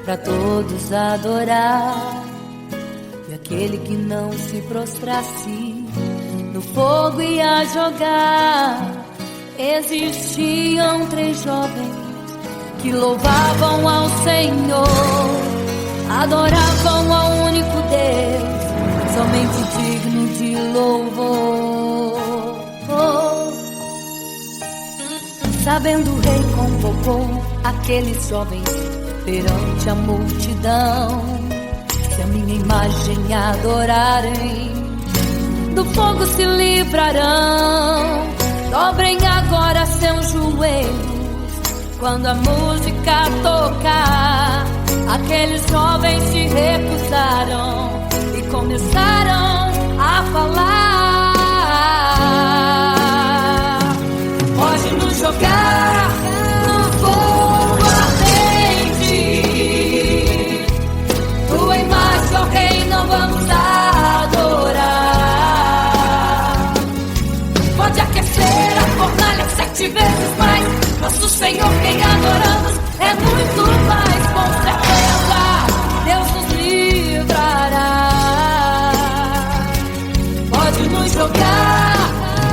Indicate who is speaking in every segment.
Speaker 1: para todos adorar. E aquele que não se prostrasse no fogo ia jogar. Existiam 3 jovens que louvavam ao Senhor, adoravam ao único Deus, somente digno de louvor. Sabendo o rei convocou aqueles jovens perante a multidão. Se a minha imagem adorarem, do fogo se livrarão. Dobrem agora seus joelhos quando a música tocar. Aqueles jovens se recusaram e começaram a falar. Pode nos jogar no fogo ardente, tua imagem, ó Rei, não vamos adorar. Pode aquecer a fornalha 7 vezes mais. Nosso Senhor, quem adoramos, é muito mais. Com certeza Deus nos livrará. Pode nos jogar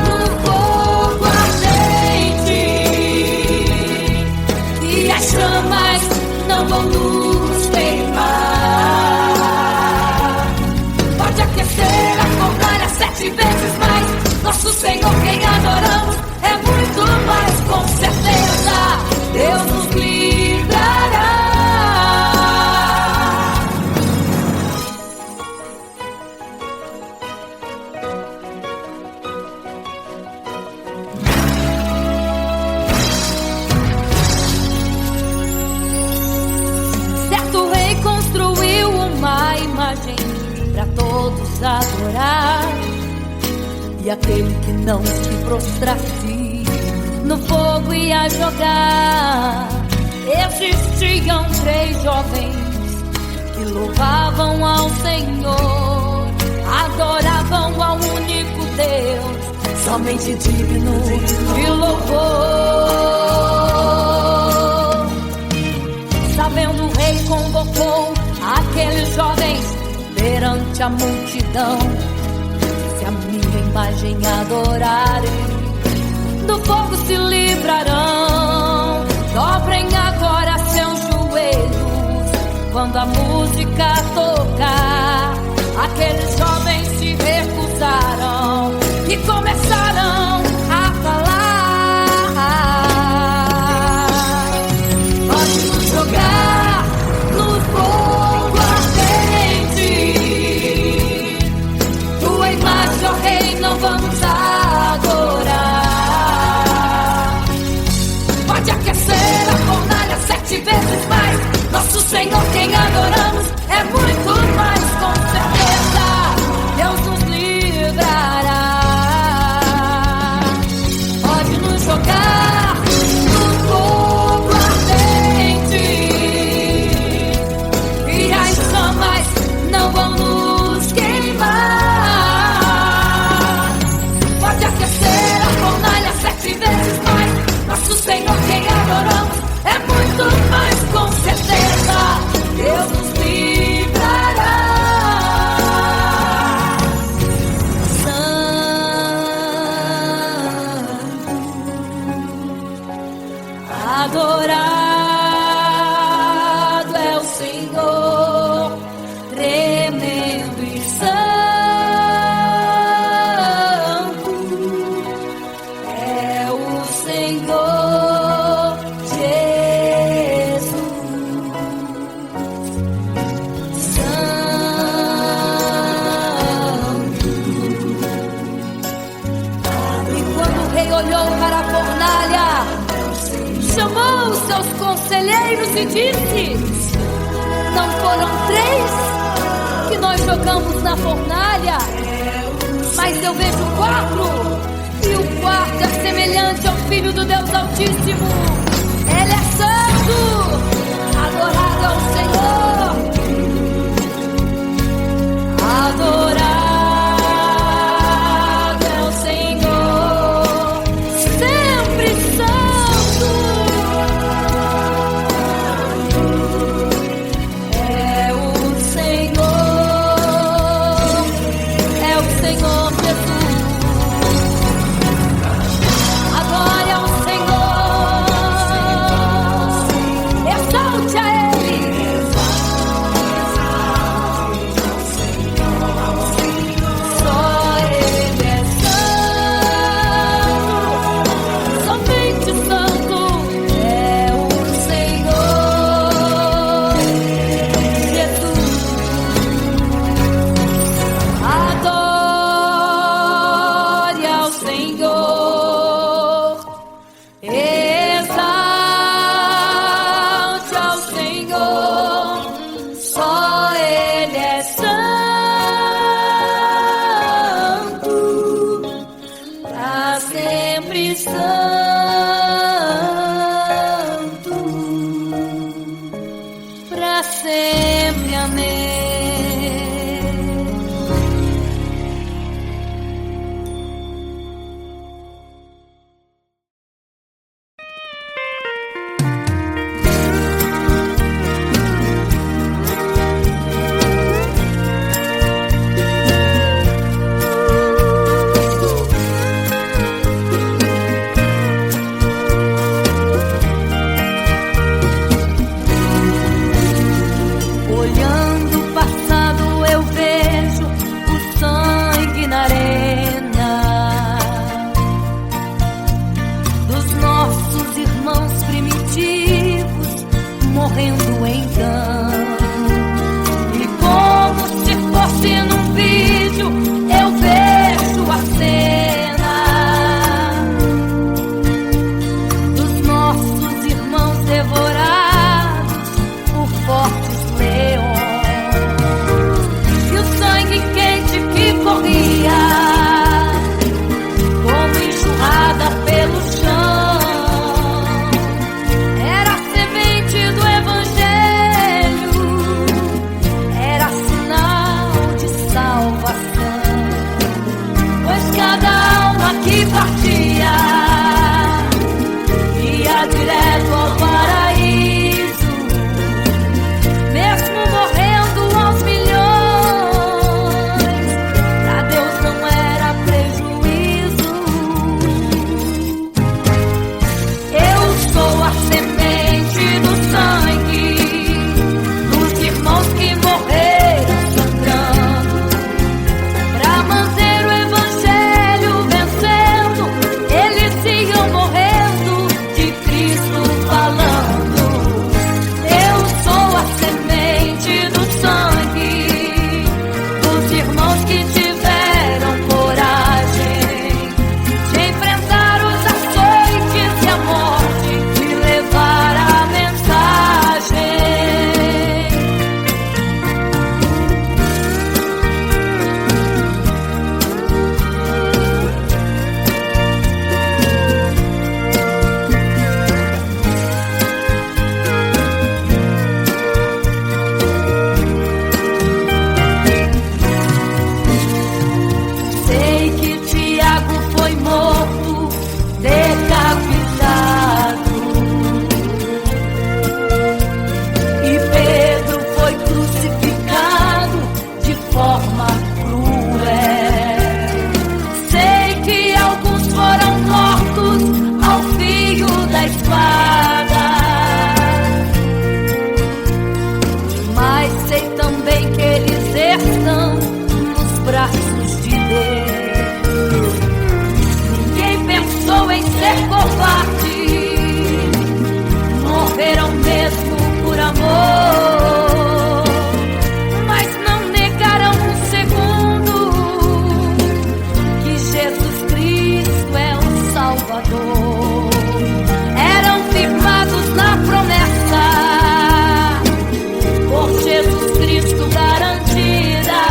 Speaker 1: no fogo ardente e as chamas não vão nos queimar. Pode aquecer a fornalha 7 vezes mais. Nosso Senhor, quem adoramos, é muito mais. Com certeza Deus nos livrará. Certo rei construiu uma imagem para todos adorar. E aquele que não se prostrasse no fogo ia jogar. Existiam 3 jovens que louvavam ao Senhor, adoravam ao único Deus, somente digno de louvor. Sabendo o rei convocou aqueles jovens perante a multidão. Se a minha imagem adorarem, do fogo se livrarão. Dobrem agora seus joelhos quando a música tocar. Aqueles jovens se recusaram e começaram a falar. Pode nos jogar no fogo ardente, tua imagem, ó Rei, não vamos adorar. Pode aquecer a fornalha 7 vezes mais. Nosso Senhor, quem adoramos, é muito mais. Com certeza Deus nos livrará. Pode nos jogar no fogo ardente e as chamas não vão nos queimar. Pode aquecer a fornalha 7 vezes mais. Nosso Senhor, quem adoramos, é muito mais. Com certeza Deus nos livrará. Santo, adorado é o Senhor, tremendo e santo é o Senhor Jesus. Santo. E quando o rei olhou para a fornalha, chamou os seus conselheiros e disse: não foram 3 que nós jogamos na fornalha, mas eu vejo 4, e o quarto é semelhante ao Filho do Deus Altíssimo. Ele é santo, adorado ao Senhor, adorado é o Senhor, sempre santo. Senhor, só Ele é santo, pra sempre santo, pra sempre. Amém. Olhando o passado eu vejo o sangue na arena dos nossos irmãos primitivos morrendo em campo. E como se fosse num vídeo eu vejo a cena dos nossos irmãos devorados por fortes leões, e o sangue quente que corria como enxurrada pelo chão era a semente do evangelho, era sinal de salvação, pois cada alma que partia ia direto ao paraíso, mesmo morrendo aos milhões, pra Deus não era prejuízo. Eu sou a semente do sangue dos irmãos que morreram sangrando, pra manter o evangelho vencendo. Eles iam morrendo de Cristo falando. Eu sou a semente do sangue dos irmãos que tiveram coragem de enfrentar os açoites e a morte e levar a mensagem. Sei que Tiago foi morto, decapitado, e Pedro foi crucificado de forma cruel. Sei que alguns foram mortos ao fio da espada, mas sei também que eles estão nos braços de Deus. Ninguém pensou em ser covarde, morreram mesmo por amor, mas não negaram um segundo que Jesus Cristo é o Salvador. Eram firmados na promessa, por Jesus Cristo garantida,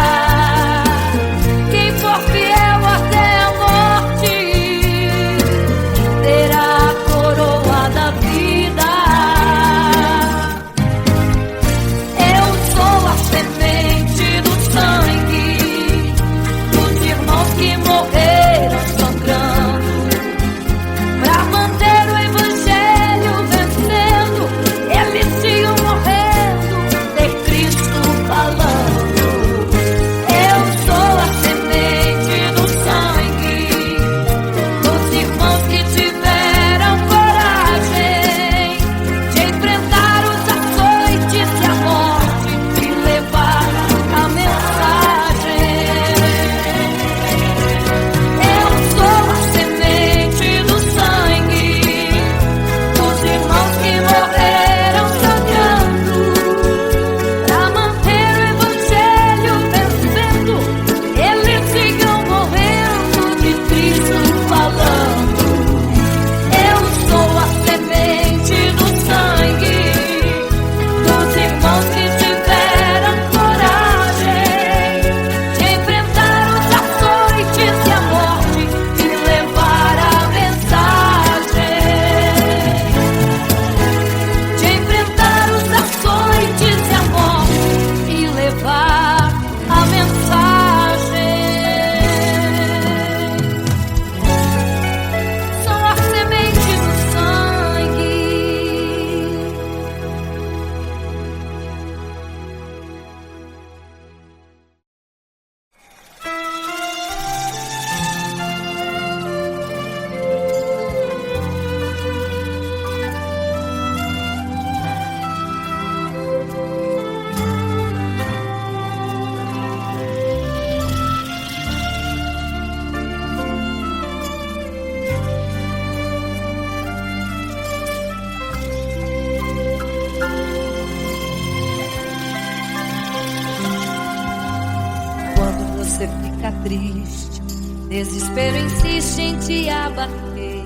Speaker 1: fica triste, desespero insiste em te abater,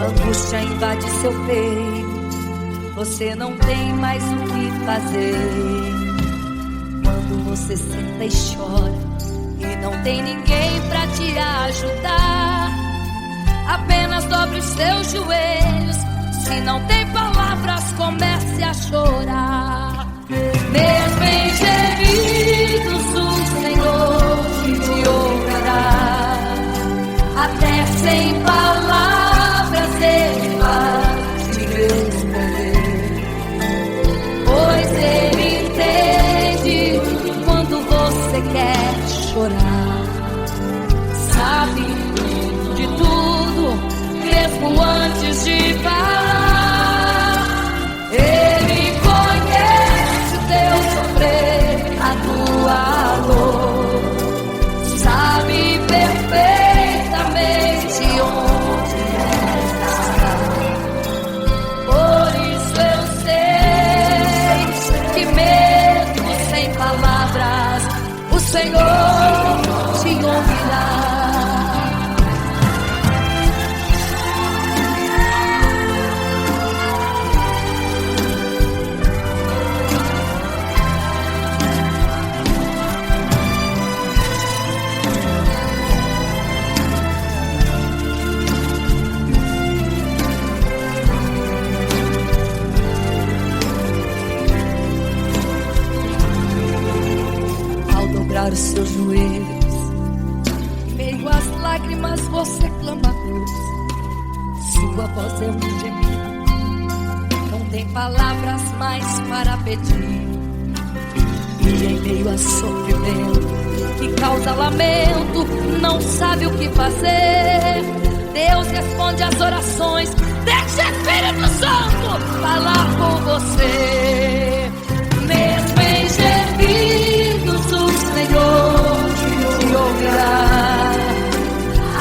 Speaker 1: angústia invade seu peito, você não tem mais o que fazer. Quando você senta e chora e não tem ninguém pra te ajudar, apenas dobre os seus joelhos. Se não tem palavras, comece a chorar. Mesmo em gemidos, o Senhor te ouvirá. Até sem palavras Ele vai te responder, pois Ele entende quando você quer chorar. Sabe de tudo, mesmo antes de falar. Ele conhece o teu sofrer, a tua dor. Sabe perfeitamente onde está. Por isso eu sei que mesmo sem palavras, o Senhor te ouvirá. Os seus joelhos, em meio às lágrimas você clama a Deus. Sua voz é um gemido, não tem palavras mais para pedir. E em meio a sofrimento que causa lamento, não sabe o que fazer. Deus responde às orações, deixa o Espírito Santo falar com você. Mesmo em gemidos, o Senhor te ouvirá.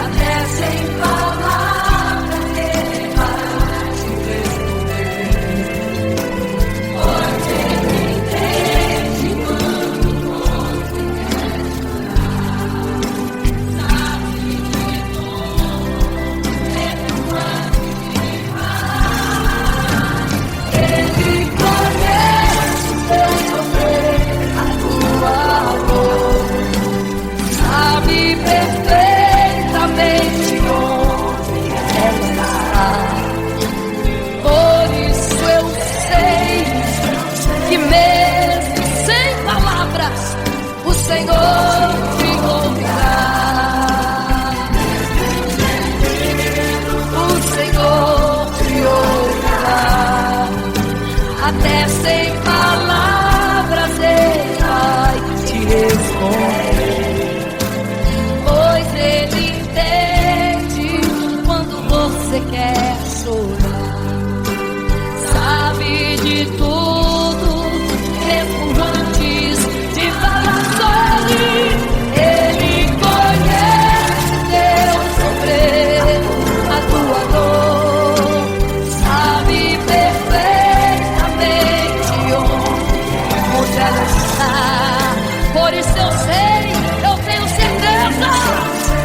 Speaker 1: Até sem palavras Ele vai te responder, pois Ele entende quando você quer chorar. Sabe de tudo, mesmo antes de falar. Ele conhece o teu sofrer, a tua dor. Sabe perfeitamente onde ela está. Por isso eu sei que mesmo sem palavras, o Senhor te ouvirá. O Senhor te ouvirá. Até sem palavras Ele vai te responder, pois Ele entende quando você quer chorar. Sabe de tudo, mesmo antes de falar sobre. Ele conhece teu sofrer, a tua dor. Sabe perfeitamente onde ela está. Por isso eu sei, eu tenho certeza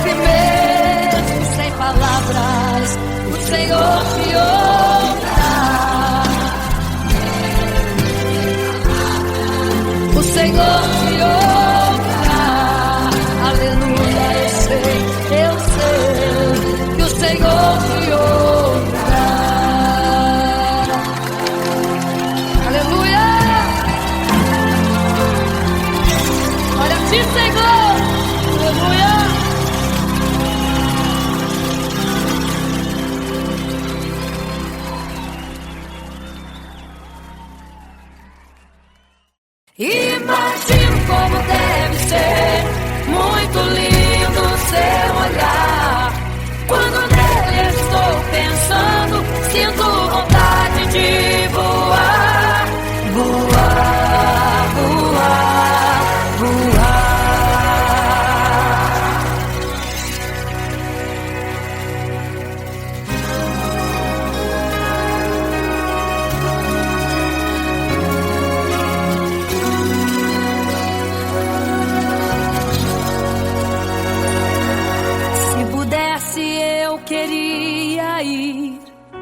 Speaker 1: que mesmo sem palavras, o Senhor te ouvirá. O Senhor te ouvirá. Aleluia, eu sei que o Senhor te ouvirá. Aleluia. Olha a ti, Senhor. Aleluia. Imagino como deve ser muito lindo seu olhar. Quando nele estou pensando, sinto vontade de voar, voar, voar, voar.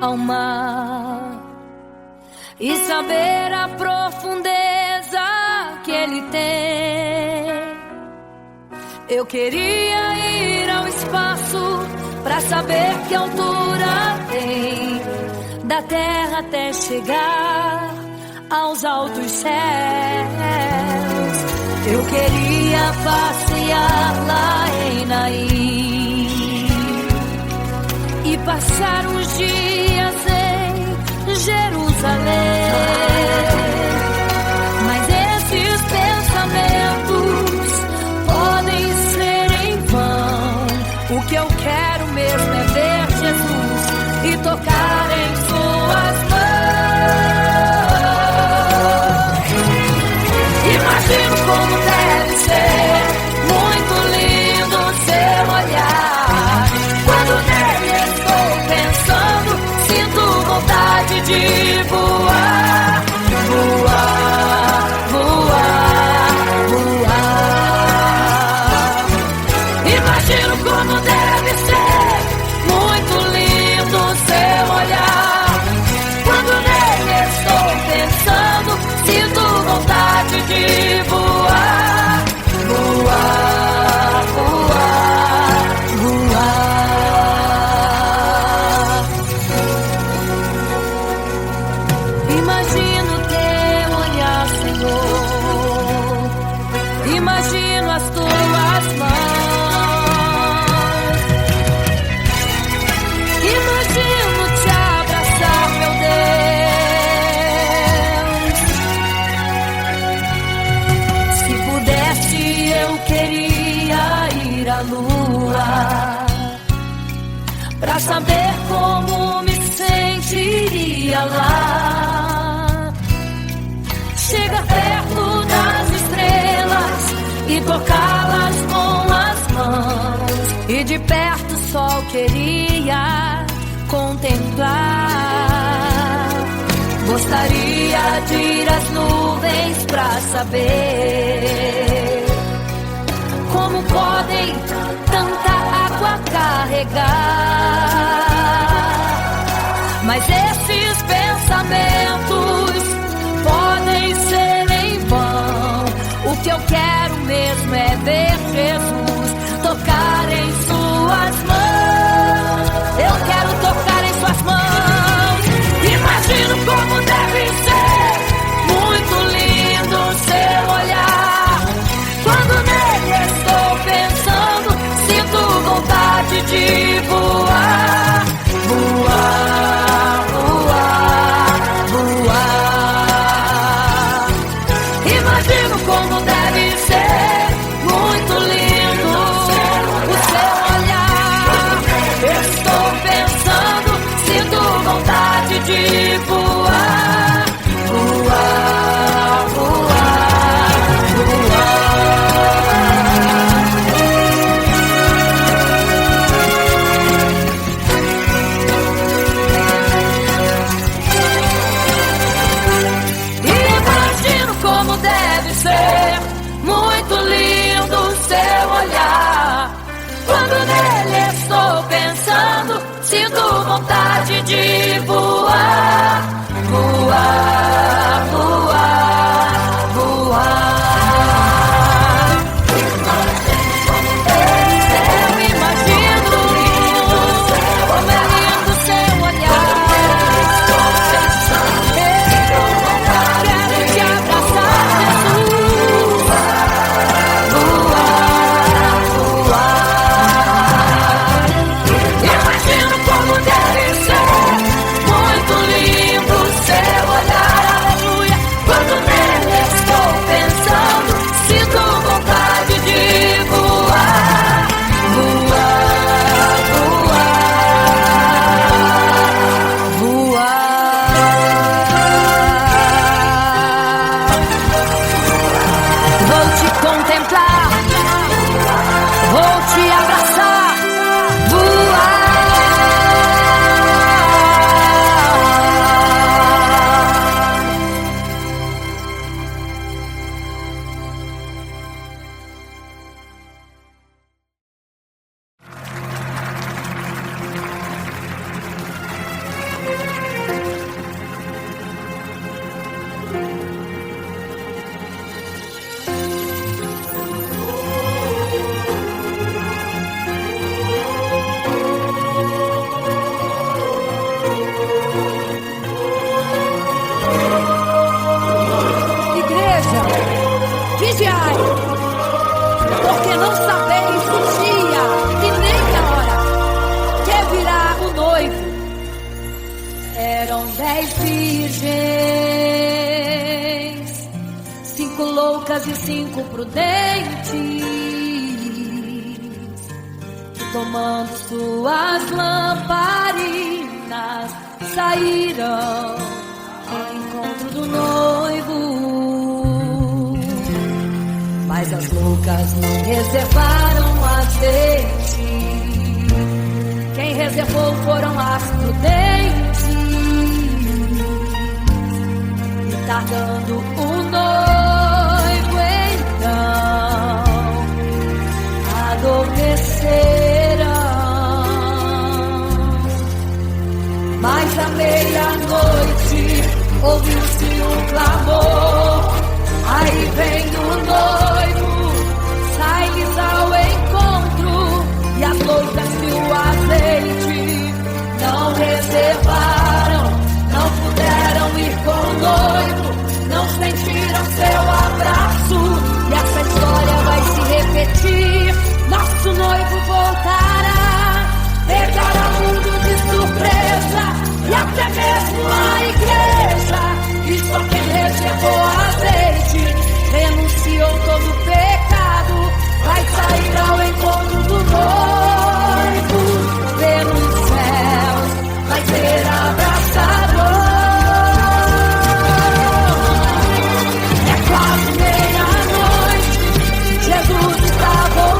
Speaker 1: ao mar e saber a profundeza que ele tem. Eu queria ir ao espaço pra saber que altura tem, da terra até chegar aos altos céus. Eu queria passear lá em Naim e passar uns dias em Jerusalém. Mas esses pensamentos podem ser em vão. O que eu quero mesmo é ver Jesus e tocar em suas mãos. Imagino como deve ser muito lindo seu olhar. Quando nele estou pensando, sinto vontade de voar, voar, voar, voar. Imagino como deve ser muito lindo seu olhar. Quando nele estou pensando, sinto vontade de voar, voar, voar, voar. Imagino teu olhar, Senhor. Imagino as tuas mãos. Imagino te abraçar, meu Deus. Se pudesse, eu queria ir à lua pra saber como me sentiria lá. Chegar perto das estrelas e tocá-las com as mãos, e de perto só queria contemplar. Gostaria de ir às nuvens pra saber como podem tanta água carregar. Mas esses pensamentos podem ser em vão. O que eu quero mesmo é ver Jesus tocar em suas mãos. Eu quero tocar em suas mãos. Imagino como deve ser muito lindo seu olhar. Quando nele estou pensando, sinto vontade de voar, voar, voar, voar. Imagino como deve ser muito lindo o seu olhar. Estou pensando, sinto vontade de voar, voar, voar, voar. Imagino como deve ser muito lindo o seu olhar. Quando nele estou pensando, sinto vontade de voar, voar, voar, voar. Eu imagino como é lindo o seu olhar. Eu quero te abraçar, Jesus. Voar, voar. Imagino como deve ser muito lindo o seu olhar. Aleluia. Quando igreja, vigiai, porque não sabeis o dia e nem a hora que virá o noivo. Eram 10 virgens, 5 loucas e 5 prudentes, tomando suas lamparinas, saíram ao encontro do noivo. Mas as loucas não reservaram azeite, quem reservou foram as prudentes. E tardando o noivo então adormeceram. Mas à meia-noite ouviu-se um clamor, aí vem o noivo, sai-lhes ao encontro. E as loucas que o azeite não reservaram, não puderam ir com o noivo, não sentiram seu abraço. E essa história vai se repetir, nosso noivo voltará, pegará o mundo de surpresa, e até mesmo a igreja. E só quem reservou azeite, renunciou todo pecado, vai sair ao encontro do noivo. Vê nos céus, vai ser abraçador. É quase meia-noite, Jesus está voltando.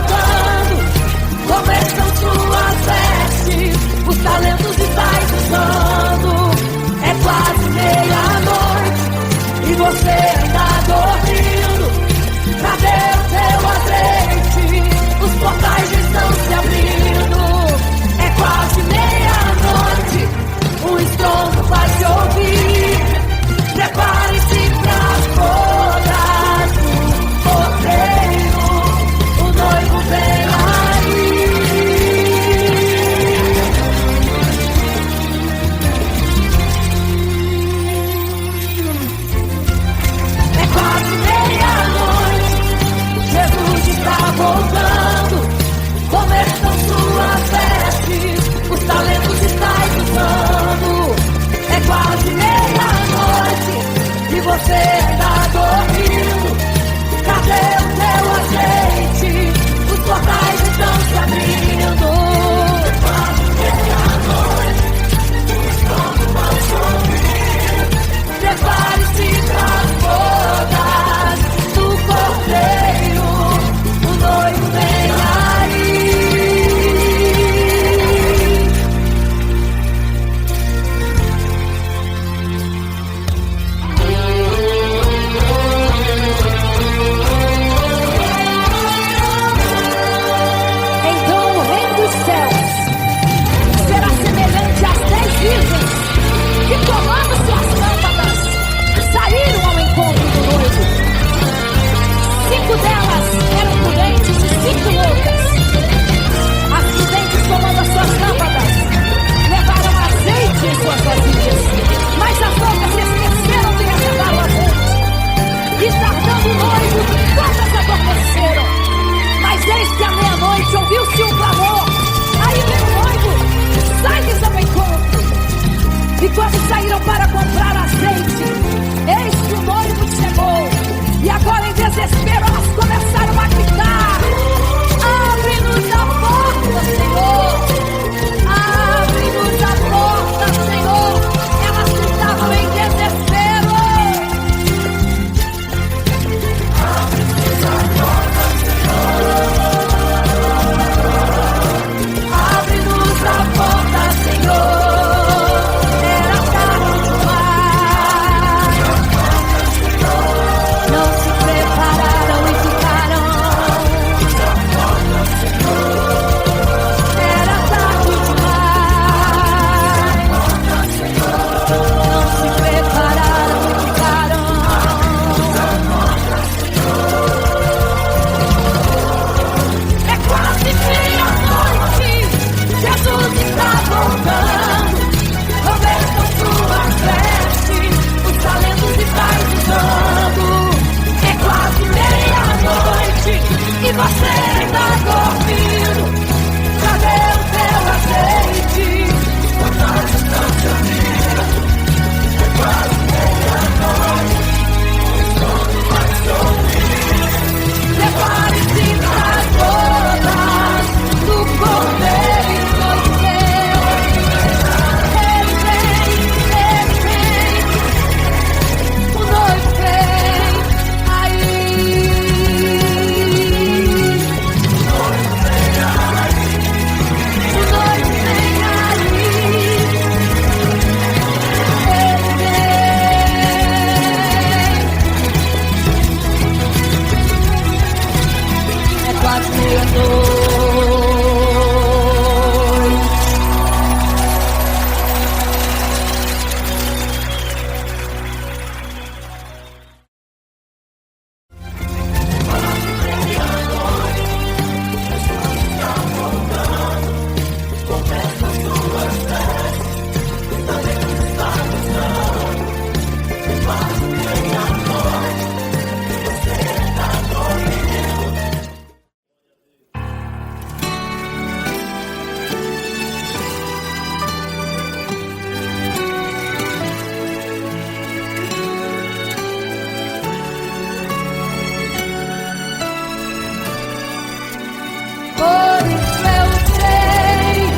Speaker 1: Por isso eu sei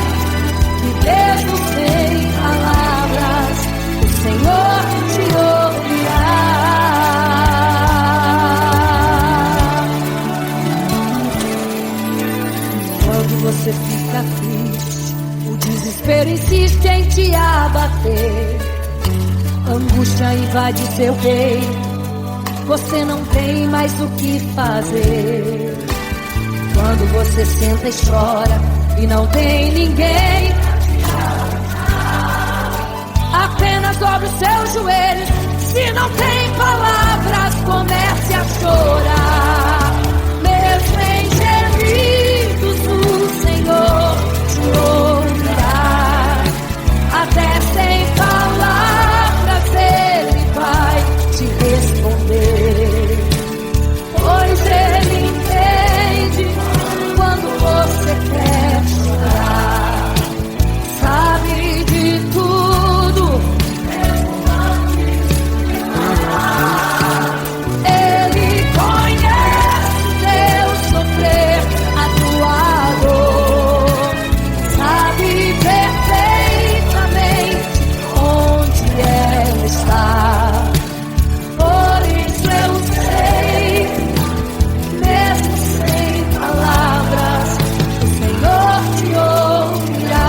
Speaker 1: que mesmo sem palavras o Senhor te ouvirá. Quando você fica triste, o desespero insiste em te abater. Angústia invade seu peito, você não tem mais o que fazer. Quando você senta e chora e não tem ninguém, apenas dobre os seus joelhos. Se não tem palavras, comece a chorar. Mesmo em gemidos, o Senhor te ouvirá. Até sem palavras Ele vai te responder, pois Ele entende quando você quer chorar. Sabe de tudo, Ele conhece teu sofrer, a tua dor. Sabe perfeitamente onde ela está. Por isso eu sei, mesmo sem palavras, o Senhor te ouvirá.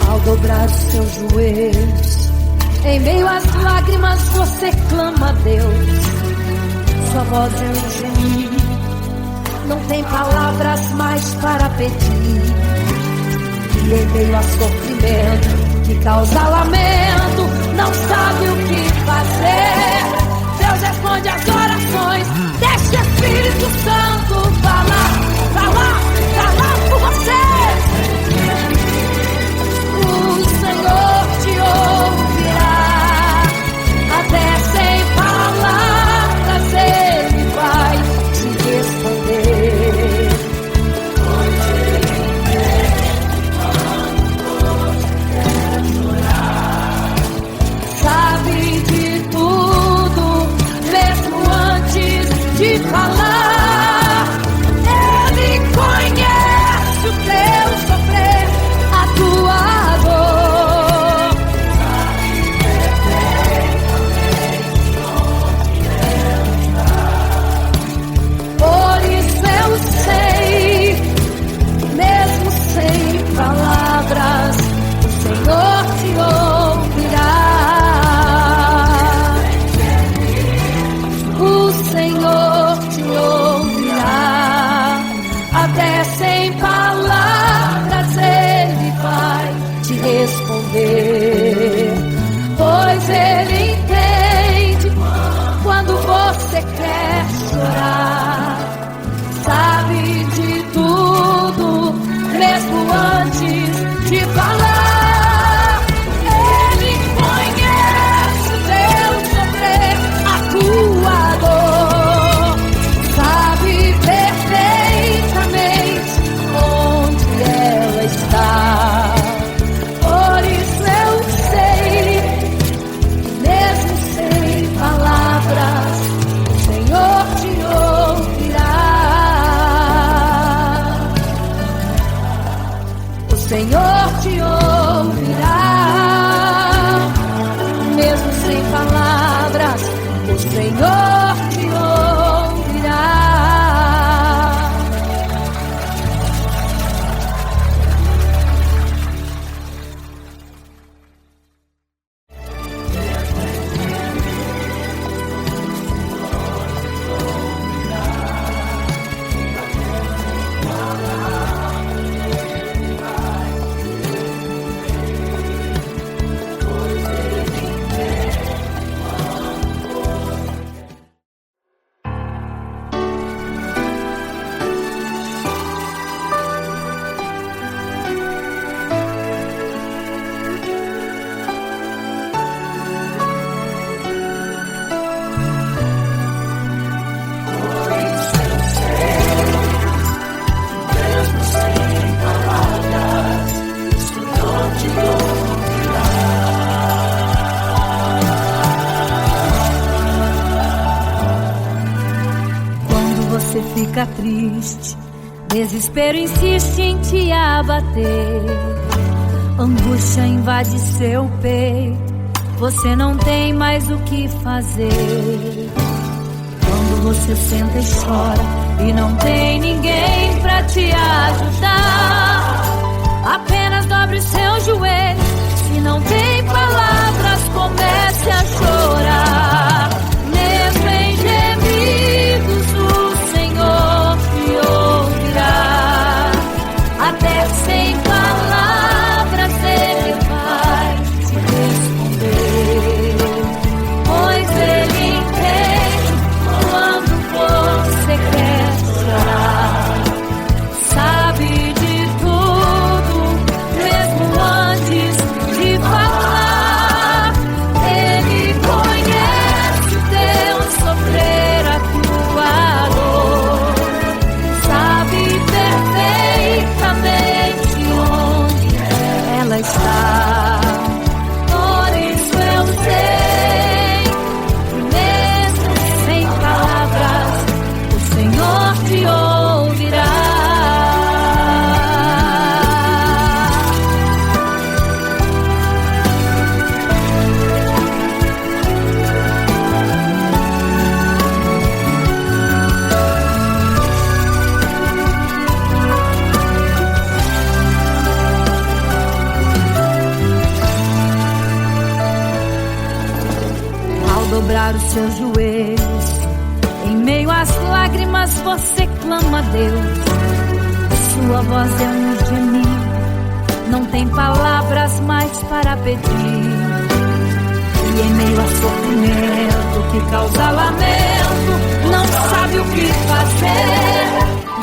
Speaker 1: Ao dobrar os seus joelhos, em meio às lágrimas você clama a Deus. Sua voz é um gemido, não tem palavras mais para pedir. E em meio a sofrimento que causa lamento, não sabe o que fazer. Deus responde às orações, deixa o Espírito Santo falar por você. O Senhor te ouvirá. Até sem palavras Ele vai te responder. Pois Ele entende quando você quer chorar. Sabe de tudo, mesmo antes de falar. Ele conhece o teu sofrer, a tua dor. Por isso eu sei, mesmo sem palavras, o Senhor te ouvirá. O Senhor te ouvirá. Até sem palavras Ele vai te responder, pois Ele entende quando você quer chorar. Sabe de tudo, mesmo antes de falar. Ele conhece o teu sofrer, a tua dor. Sabe perfeitamente onde ela está. Por isso eu sei, mesmo sem palavras, o Senhor te ouvirá. O Senhor te ouvirá. fica triste, desespero insiste em te abater, angústia invade seu peito, você não tem mais o que fazer. Quando você senta e chora e não tem ninguém pra te ajudar, apenas dobre os seus joelhos. Se não tem palavras, comece a chorar. Mesmo em gemidos, o Senhor te ouvirá. Até sem palavras Ele vai te responder, pois Ele entende quando você quer chorar. Sabe de tudo, mesmo antes de falar. Ele conhece o teu sofrer, a tua dor. Sabe perfeitamente onde ela está. Por isso eu sei que mesmo sem palavras o Senhor te ouvirá. Ao dobrar os seus joelhos, em meio às lágrimas você clama a Deus. Sua voz é um gemido, não tem palavras mais para pedir. E em meio a sofrimento que causa lamento, não sabe o que fazer.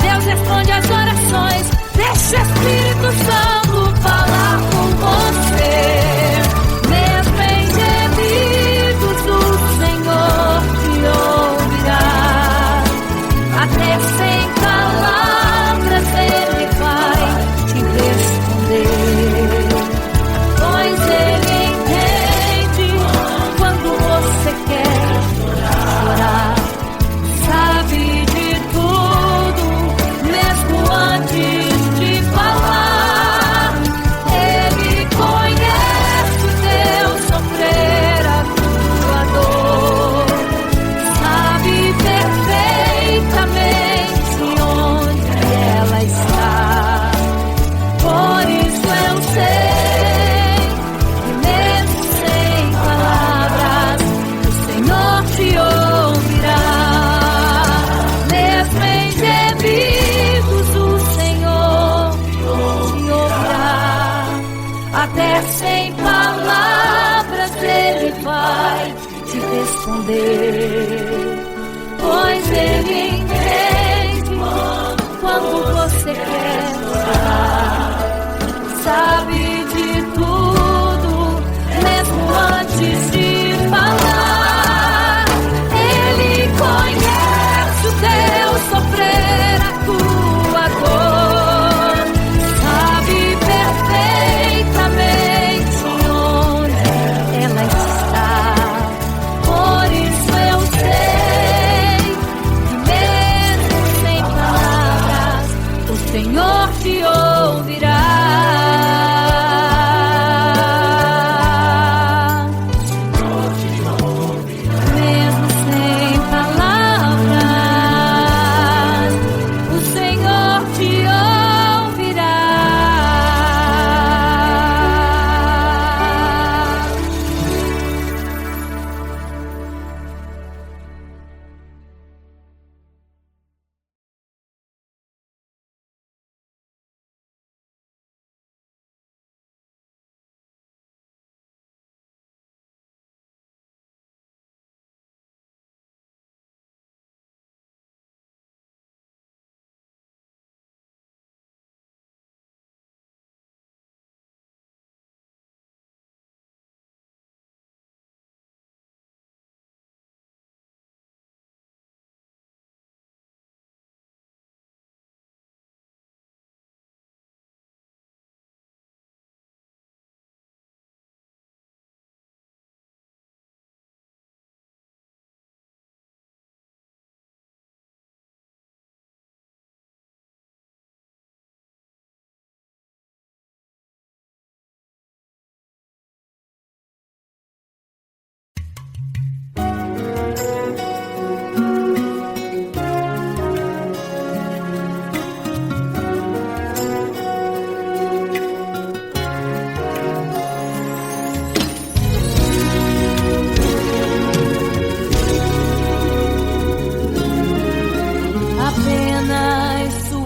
Speaker 1: Deus responde às orações, deixa o Espírito Santo falar com você. Mesmo em gemidos o Senhor te ouvirá. Até sem palavras Ele vai te responder, pois Ele entende quando você quer chorar. Sabe de tudo, mesmo antes de falar. Ele conhece o teu sofrer, a tua dor. Sabe perfeitamente onde ela está. Por isso eu sei que mesmo sem palavras o Senhor te ouvirá. Mesmo em gemidos o Senhor te ouvirá. Até sem palavras Ele vai te responder, pois Ele entende quando você quer chorar. Sabe de tudo, mesmo antes de falar. Ele conhece o teu sofrer, a tua dor. Sabe perfeitamente onde ela está. Por isso eu sei que mesmo sem palavras o Senhor te ouvirá.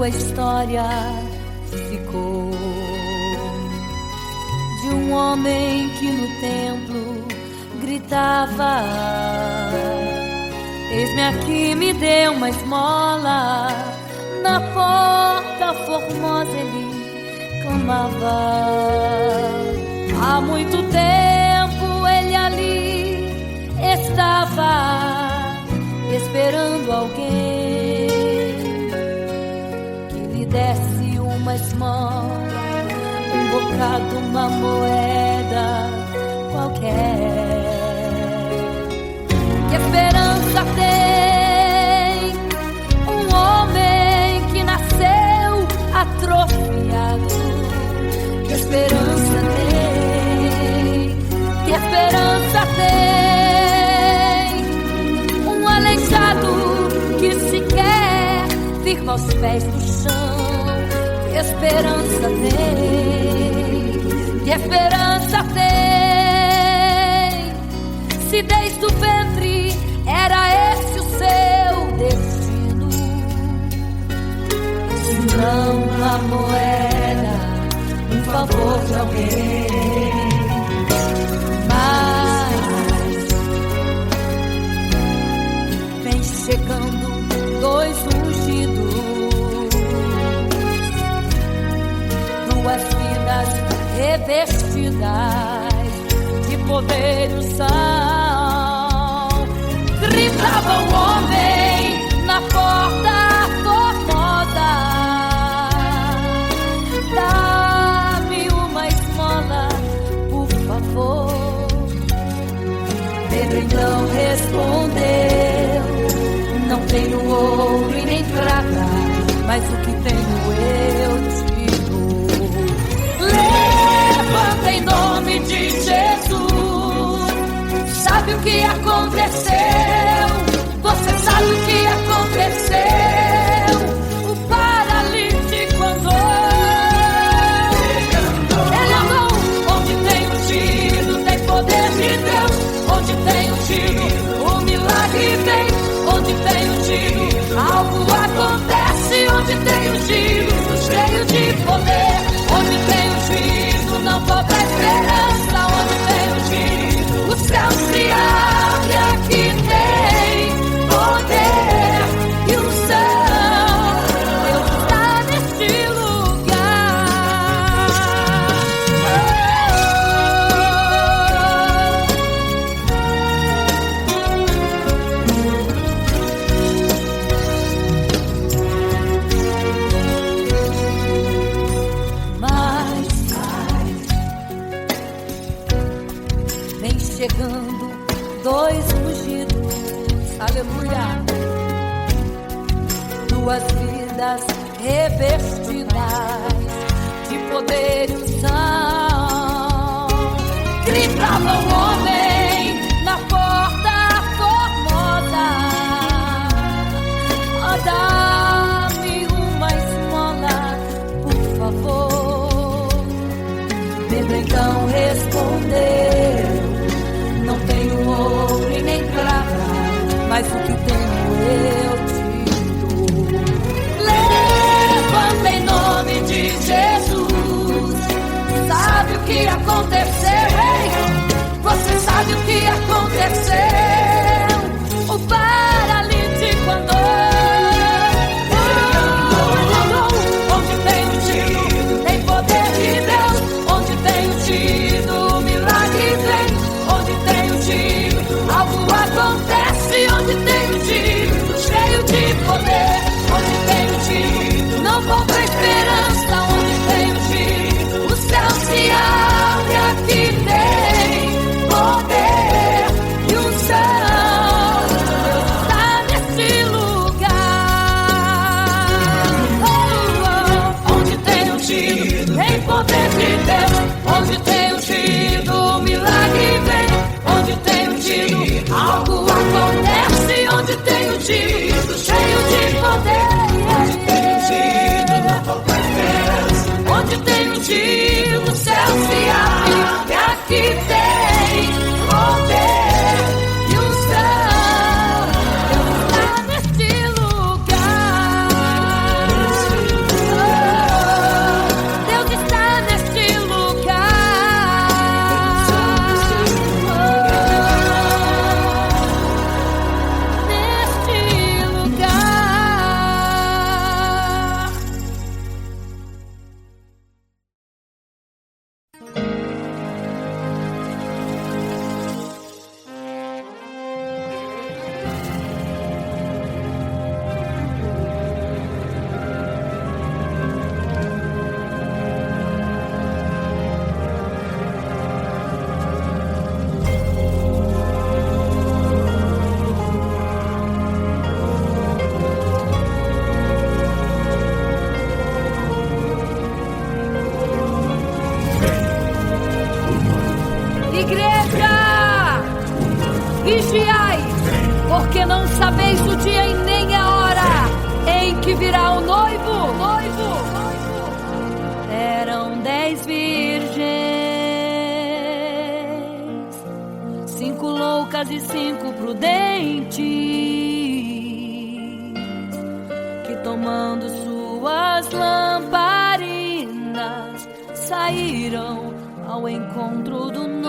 Speaker 1: sua história ficou de um homem que no templo gritava: eis-me aqui, me dê uma esmola. Na porta formosa ele clamava. Há muito tempo ele ali estava esperando alguém que lhe desse uma esmola, um bocado, uma moeda qualquer. Que esperança tem um homem que nasceu atrofiado? Que esperança tem? Que esperança tem um aleijado que sequer firma os pés no chão? Que esperança tem? Que esperança tem? Se desde o ventre era esse o seu destino, se não uma moeda, um favor de alguém. Mas vem chegando dois ungidos, duas vidas revestidas de poder e unção. Gritava o homem na porta formosa: dá-me uma esmola, por favor. Pedro então respondeu: não tenho ouro e nem prata, mas o que tenho eu te dou. Levanta em nome de Jesus. Sabe o que aconteceu? Você sabe o que aconteceu? O paralítico andou. Ele andou. Onde tem ungido, tem poder de Deus. Onde tem ungido, o milagre vem. Onde tem ungido, algo acontece. Onde tem ungido, cheio de poder. Onde tem ungido, não falta esperança. Onde tem ungido, o céu se abre. Aqui tem poder e unção. Deus está neste lugar. Mas vem chegando dois ungidos, aleluia, duas vidas revestidas de poder e unção. Gritava o homem na porta formosa: oh, dá-me uma esmola, por favor. Pedro então respondeu: não tenho ouro e nem prata, mas o que tenho eu te dou. Levanta em nome de Jesus. Sabe o que aconteceu, hein? Você sabe o que aconteceu? O paralítico andou. Onde tem ungido, tem poder de Deus. Onde tem ungido, o milagre vem. Onde tem ungido, algo acontece. Onde tem ungido, cheio de poder. Onde tem ungido, não falta esperança. Onde tem ungido, o céu se abre. Aqui tem Igreja, vigiai, porque não sabeis o dia e nem a hora em que virá o noivo. Eram 10 virgens, 5 loucas e 5 prudentes, que tomando suas lamparinas saíram ao encontro do noivo.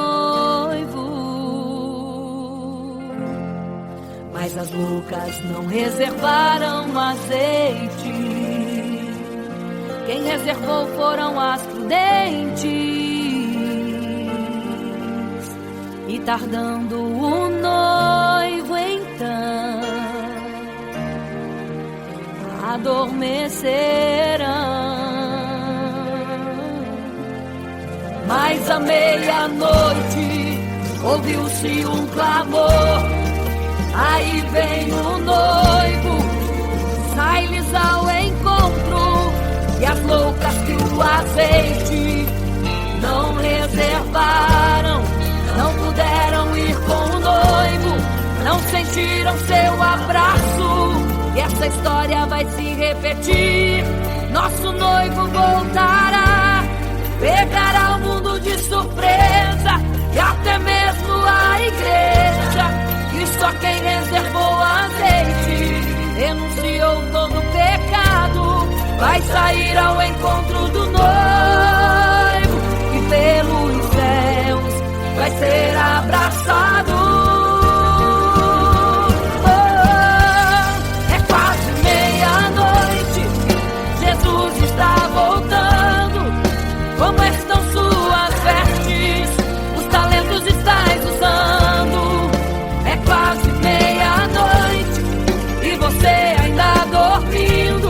Speaker 1: Mas as loucas não reservaram azeite. Quem reservou foram as prudentes. E tardando o noivo então, adormecerão. Mas à meia-noite ouviu-se um clamor: aí vem o noivo, sai-lhes ao encontro. E as loucas que o azeite não reservaram, não puderam ir com o noivo, não sentiram seu abraço. E essa história vai se repetir. Nosso noivo voltará, pegará o mundo de surpresa, e até mesmo a igreja. E só quem reservou azeite, renunciou todo pecado, vai sair ao encontro do noivo, e pelos céus vai ser abraçado. Oh, é quase meia-noite, Jesus está voltando. Como estão suas vestes? Os talentos estáis usando. É quase meia-noite e você ainda dormindo.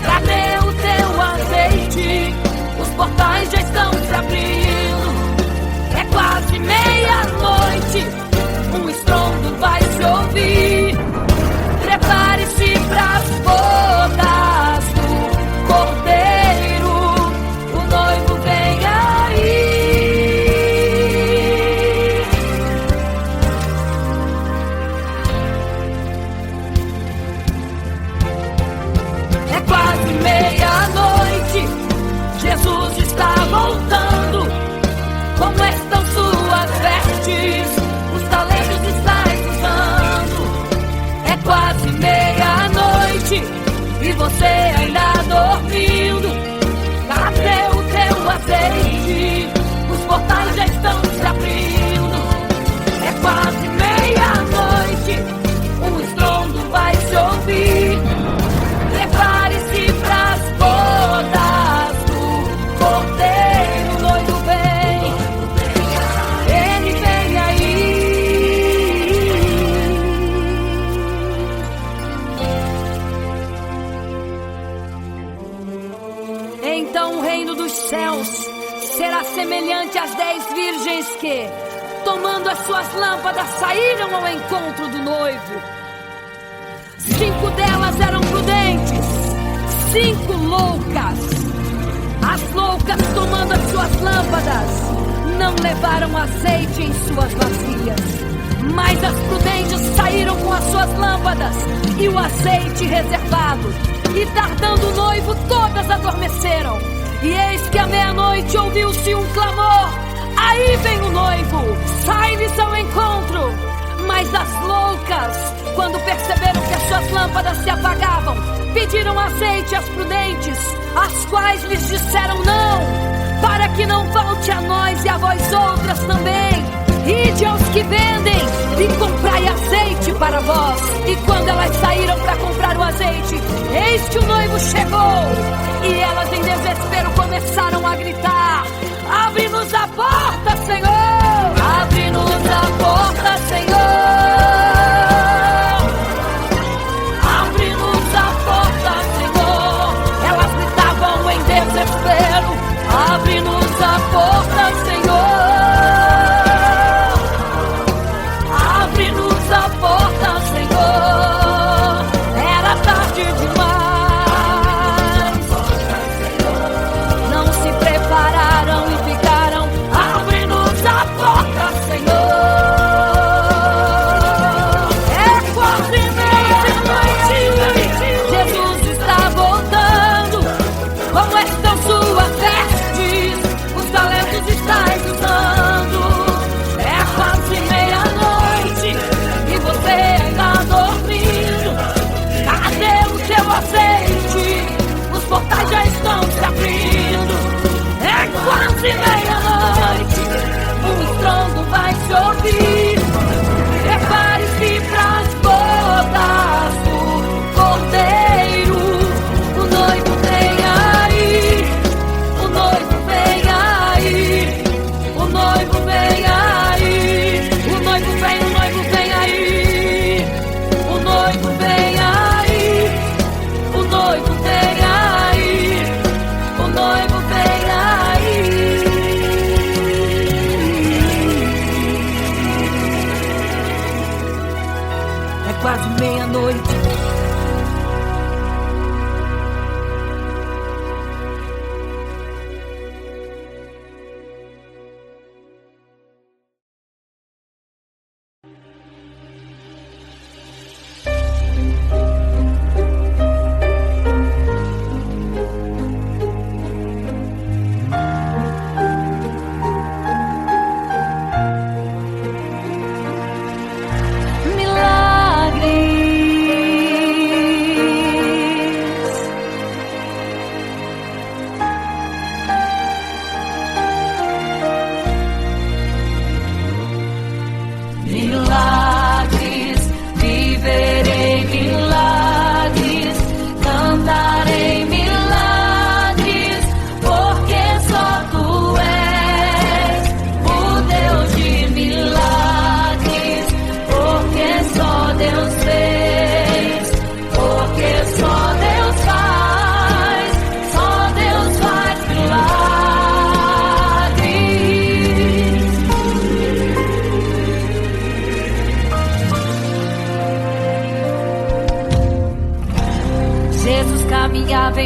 Speaker 1: Cadê o teu azeite? Os portais já estão se abrindo. É quase meia-noite, um estrondo vai se ouvir. Prepare-se pras bodas do Cordeiro, o noivo vem aí. É quase meia-noite, Jesus está voltando. Como estão suas vestes? Os talentos estáis usando. É quase meia-noite e você ainda dormindo. Cadê o teu azeite? Os portais já estão se abrindo. É quase meia-noite, um estrondo vai se ouvir. Prepare-se pras bodas do Cordeiro, o noivo vem, ele vem aí. Então o reino dos céus será semelhante às 10 virgens que, tomando as suas lâmpadas, saíram ao encontro do noivo. 5 delas eram prudentes, 5 loucas. As loucas, tomando as suas lâmpadas, não levaram azeite em suas vasilhas. Mas as prudentes saíram com as suas lâmpadas e o azeite reservado. E tardando o noivo, todas adormeceram. E eis que à meia-noite ouviu-se um clamor: aí vem o noivo, sai-lhes ao encontro. Mas as loucas, quando perceberam que as suas lâmpadas se apagavam, pediram azeite às prudentes, as quais lhes disseram não, para que não falte a nós e a vós outras também. Ide aos que vendem e comprai azeite para vós. E quando elas saíram para comprar o azeite, eis que o noivo chegou. E elas em desespero começaram a gritar: abre-nos a porta, Senhor! Abre-nos a porta, Senhor! Abre-nos a porta, Senhor! Elas gritavam em desespero: abre-nos a porta, Senhor! Abre-nos a porta, Senhor! Era tarde demais. Não se prepararam e ficaram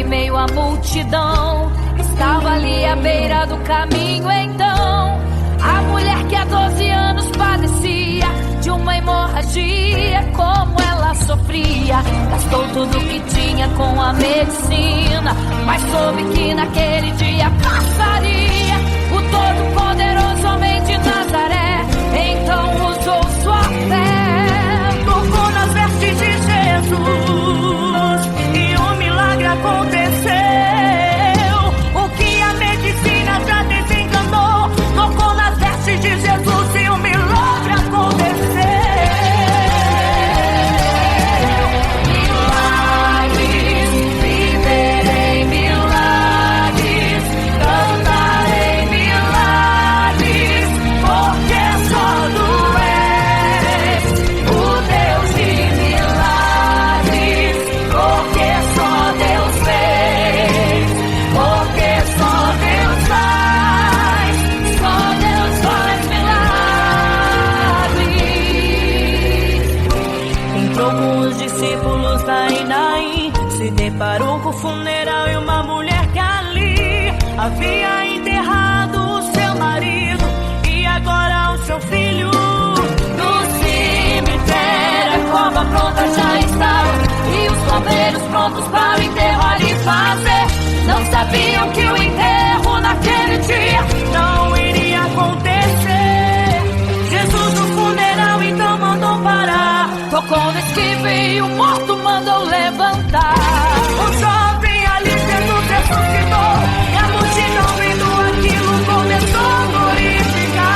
Speaker 1: em meio à multidão. Estava ali à beira do caminho então a mulher que há 12 anos padecia de uma hemorragia. Como ela sofria, gastou tudo que tinha com a medicina, mas soube que naquele dia passaria o todo-poderoso homem de Nazaré. Então usou sua fé,
Speaker 2: tocou nas vestes de Jesus e um milagre aconteceu. O que a medicina já desenganou, tocou nas vestes de Jesus e um milagre aconteceu. Milagres, viverei milagres, cantarei milagres, porque só tu és o Deus de milagres, porque só Deus fez, porque só Deus faz milagres. Entrou com os discípulos lá em Naim, se deparou com o funeral e uma mulher que ali havia enterrado o seu marido e agora o seu filho.
Speaker 1: No cemitério a cova pronta já estava e os coveiros prontos para o enterro ali fazer. Não sabiam que o enterro naquele dia
Speaker 2: Não iria acontecer. Jesus no funeral então mandou parar.
Speaker 1: tocou no esquivo e o morto mandou levantar.
Speaker 2: O jovem ali Jesus ressuscitou e a multidão vendo aquilo começou a glorificar.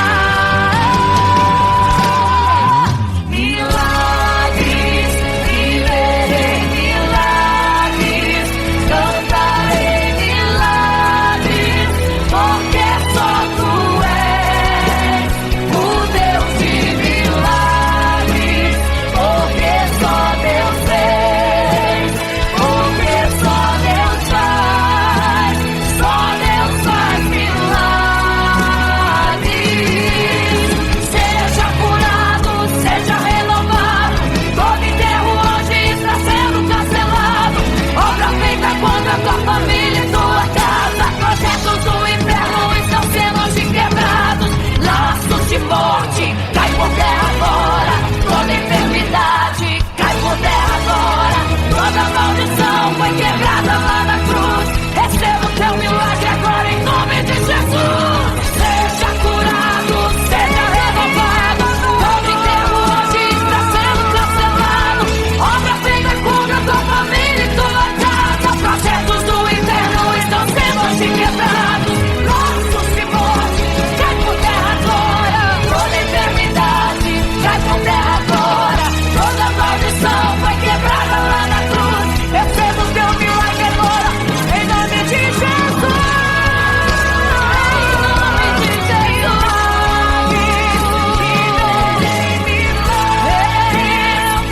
Speaker 1: Milagres, viverei milagres, cantarei milagres, porque só tu és o Deus de milagres, porque só Deus fez, porque só Deus faz milagres. Seja curado, seja renovado, todo enterro hoje está sendo cancelado. Obra feita contra a tua família e tua casa, projetos do inferno estão sendo hoje quebrados. Laços de morte cai por terra agora, toda enfermidade cai por terra agora, toda maldição foi quebrada lá na cruz. Receba o teu milagre agora em nome de Jesus. Seja curado, seja renovado, todo enterro hoje está sendo cancelado. Obra feita contra a tua família e tua casa, projetos do inferno estão sendo hoje quebrados. Laços de morte cai por terra agora, toda enfermidade cai por terra agora, toda maldição foi quebrada lá na cruz.
Speaker 2: Receba o teu milagre agora, em nome de Jesus.
Speaker 1: Em nome de Jesus,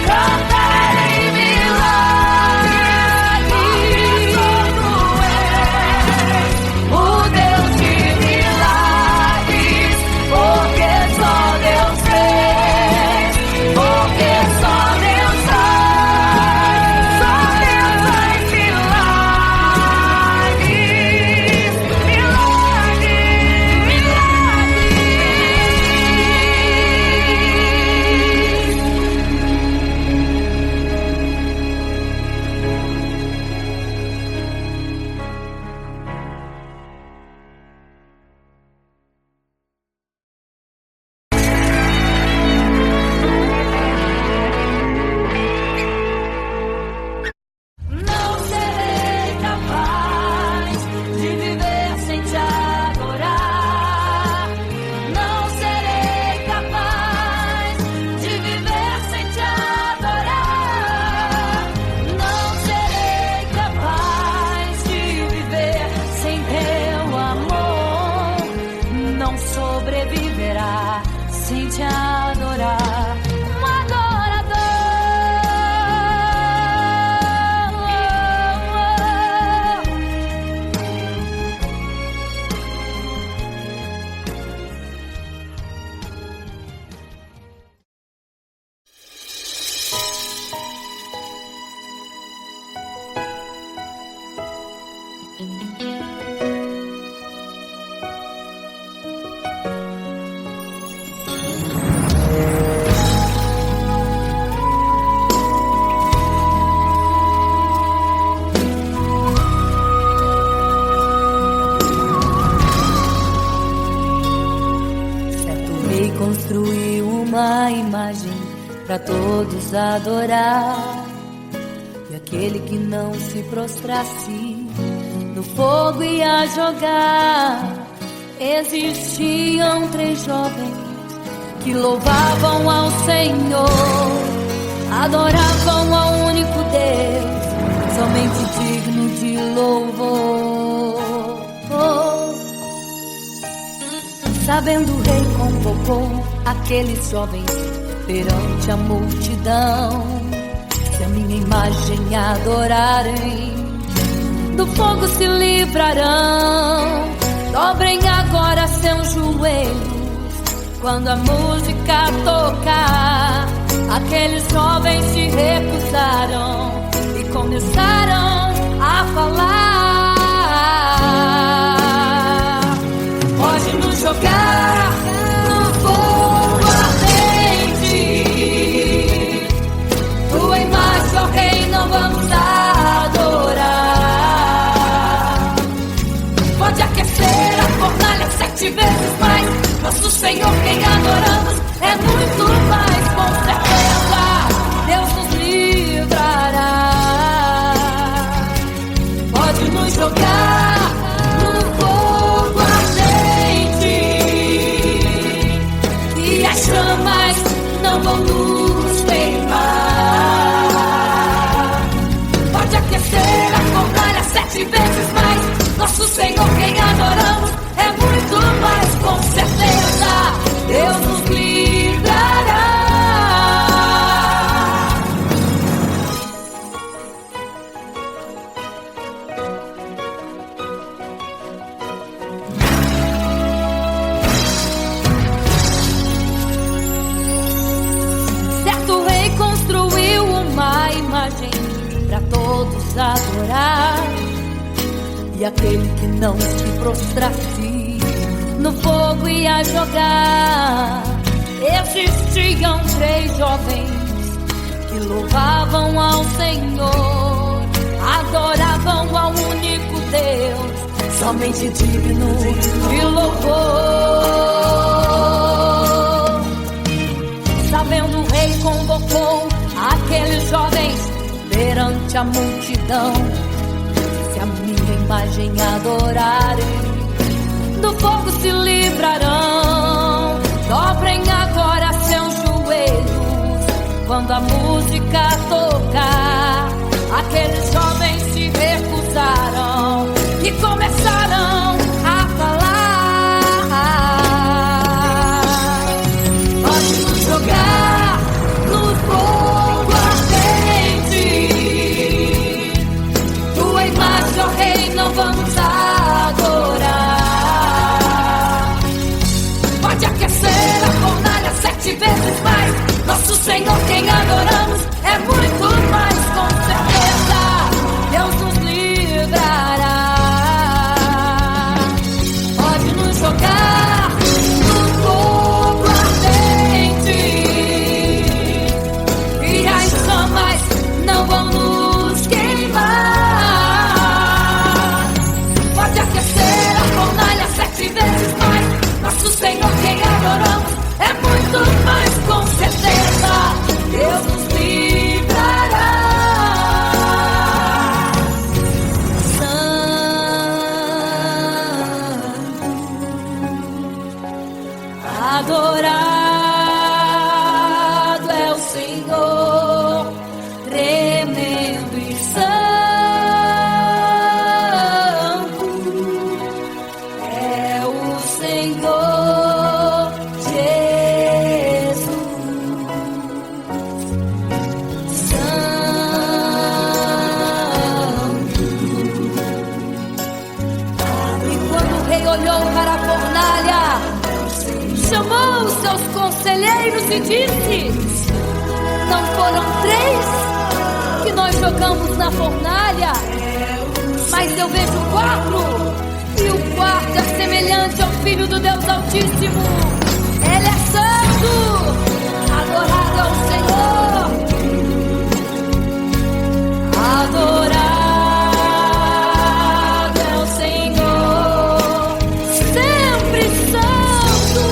Speaker 1: cantarei milagres, o Deus de milagres, porque só Deus fez, porque só Deus faz Não serei capaz de viver sem te adorar. Não serei capaz de viver sem te adorar. Não serei capaz de viver sem teu amor. Não sobreviverá sem te adorar. Um adorador. construiu uma imagem para todos adorar. E aquele que não se prostrasse no fogo ia jogar. Existiam 3 jovens que louvavam ao Senhor, adoravam ao único Deus, somente digno de louvor. Sabendo, o rei convocou aqueles jovens perante a multidão. Se a minha imagem adorarem, do fogo se livrarão. Dobrem agora seus joelhos quando a música tocar. Aqueles jovens se recusaram e começaram a falar. Pode nos jogar no fogo ardente, tua imagem, ó Rei, não vamos adorar. Pode aquecer a fornalha 7 vezes mais. Nosso Senhor, quem adoramos, é muito mais, com certeza Deus nos livrará. Pode nos jogar no fogo ardente e as chamas não vão nos queimar. Pode aquecer a fornalha 7 vezes mais. Nosso Senhor, quem adoramos, é muito mais, com certeza Deus nos livrará. Certo rei construiu uma imagem para todos adorar. E aquele que não se prostrasse no fogo ia jogar. Existiam 3 jovens que louvavam ao Senhor, adoravam ao único Deus, somente digno de louvor. Sabendo, o rei convocou aqueles jovens perante a multidão. Se a minha imagem adorarem, do fogo se livrarão. Dobrem agora seus joelhos quando a música tocar. Aqueles jovens se recusaram e começaram a falar. Pode nos jogar no fogo ardente, tua imagem, ó Rei, não vamos adorar. Pode aquecer a fornalha 7 vezes mais. Nosso Senhor, quem adoramos, é muito mais, com certeza Deus nos livrará. Pode nos jogar no fogo ardente e as chamas não vão nos queimar. Pode aquecer a fornalha 7 vezes mais. Nosso Senhor, quem adoramos, é muito mais, com certeza Deus nos livrará. Santo, adorado é o Senhor, tremendo e santo é o Senhor Jesus. Santo. E quando o rei olhou para a fornalha, chamou os seus conselheiros e disse: não foram 3 que nós jogamos na fornalha, mas eu vejo 4, e o quarto é semelhante ao Filho do Deus Altíssimo. Ele é santo, adorado ao Senhor, adorado é o Senhor, sempre santo.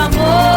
Speaker 1: amor.